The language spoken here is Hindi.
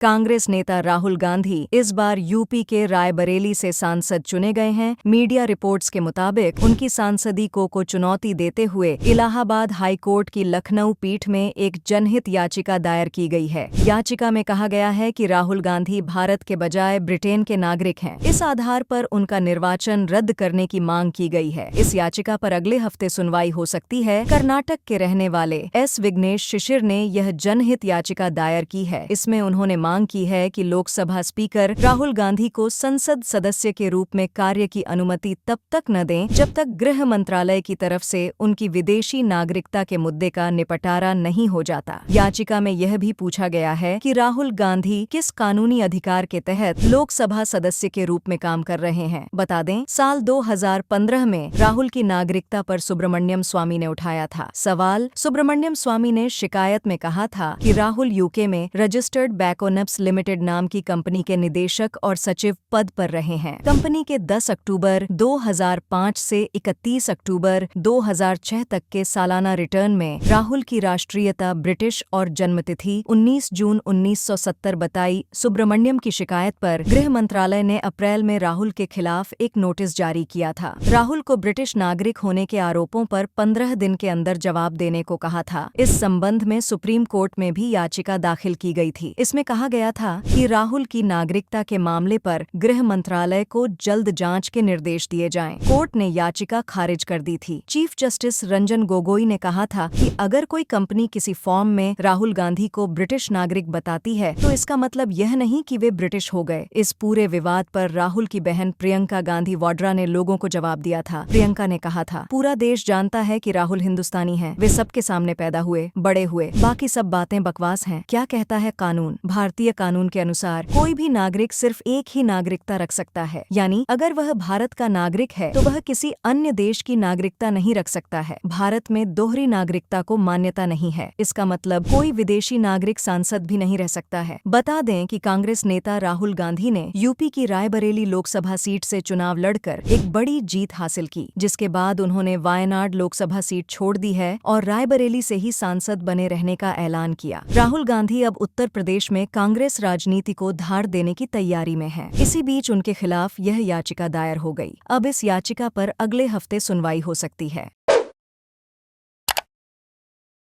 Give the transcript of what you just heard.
कांग्रेस नेता राहुल गांधी इस बार यूपी के रायबरेली से सांसद चुने गए हैं। मीडिया रिपोर्ट्स के मुताबिक उनकी सांसदी को चुनौती देते हुए इलाहाबाद हाई कोर्ट की लखनऊ पीठ में एक जनहित याचिका दायर की गई है। याचिका में कहा गया है कि राहुल गांधी भारत के बजाय ब्रिटेन के नागरिक हैं। इस आधार पर उनका निर्वाचन रद्द करने की मांग की गई है। इस याचिका पर अगले हफ्ते सुनवाई हो सकती है। कर्नाटक के रहने वाले एस विघ्नेश शिशिर ने यह जनहित याचिका दायर की है। इसमें उन्होंने मांग की है कि लोकसभा स्पीकर राहुल गांधी को संसद सदस्य के रूप में कार्य की अनुमति तब तक न दें जब तक गृह मंत्रालय की तरफ से उनकी विदेशी नागरिकता के मुद्दे का निपटारा नहीं हो जाता। याचिका में यह भी पूछा गया है कि राहुल गांधी किस कानूनी अधिकार के तहत लोकसभा सदस्य के रूप में काम कर रहे हैं। बता दें, साल 2015 में राहुल की नागरिकता पर सुब्रमण्यम स्वामी ने उठाया था सवाल। सुब्रमण्यम स्वामी ने शिकायत में कहा था कि राहुल यूके में रजिस्टर्ड बैकोनप्स लिमिटेड नाम की कंपनी के निदेशक और सचिव पद पर रहे हैं। कंपनी के 10 अक्टूबर 2005 से 31 अक्टूबर 2006 तक के सालाना रिटर्न में राहुल की राष्ट्रीयता ब्रिटिश और जन्मतिथि 19 जून 1970 बताई। सुब्रमण्यम की शिकायत पर गृह मंत्रालय ने अप्रैल में राहुल के खिलाफ एक नोटिस जारी किया था। राहुल को ब्रिटिश नागरिक होने के आरोपों पर 15 दिन के अंदर जवाब देने को कहा था। इस संबंध में सुप्रीम कोर्ट में भी याचिका दाखिल की गई थी। इसमें कहा गया था कि राहुल की नागरिकता के मामले पर गृह मंत्रालय को जल्द जांच के निर्देश दिए जाएं। कोर्ट ने याचिका खारिज कर दी थी। चीफ जस्टिस रंजन गोगोई ने कहा था कि अगर कोई कंपनी किसी फॉर्म में राहुल गांधी को ब्रिटिश नागरिक बताती है तो इसका मतलब यह नहीं कि वे ब्रिटिश हो गए। इस पूरे विवाद पर राहुल की बहन प्रियंका गांधी वाड्रा ने लोगों को जवाब दिया था। प्रियंका ने कहा था, पूरा देश जानता है कि राहुल हिंदुस्तानी हैं। वे सबके सामने पैदा हुए, बड़े हुए, बाकी सब बातें बकवास हैं। क्या कहता है कानून? भारतीय कानून के अनुसार कोई भी नागरिक सिर्फ एक ही नागरिकता रख सकता है, यानी अगर वह भारत का नागरिक है तो वह किसी अन्य देश की नागरिकता नहीं रख सकता है। भारत में दोहरी नागरिकता को मान्यता नहीं है। इसका मतलब कोई विदेशी नागरिक सांसद भी नहीं रह सकता है। बता दें कि कांग्रेस नेता राहुल गांधी ने यूपी की रायबरेली लोकसभा सीट से चुनाव लड़कर एक बड़ी जीत हासिल की, जिसके बाद उन्होंने वायनाड लोकसभा सीट छोड़ दी है और रायबरेली से ही सांसद बने रहने का ऐलान किया। राहुल गांधी अब उत्तर प्रदेश में कांग्रेस राजनीति को धार देने की तैयारी में हैं। इसी बीच उनके खिलाफ यह याचिका दायर हो गई। अब इस याचिका पर अगले हफ्ते सुनवाई हो सकती है।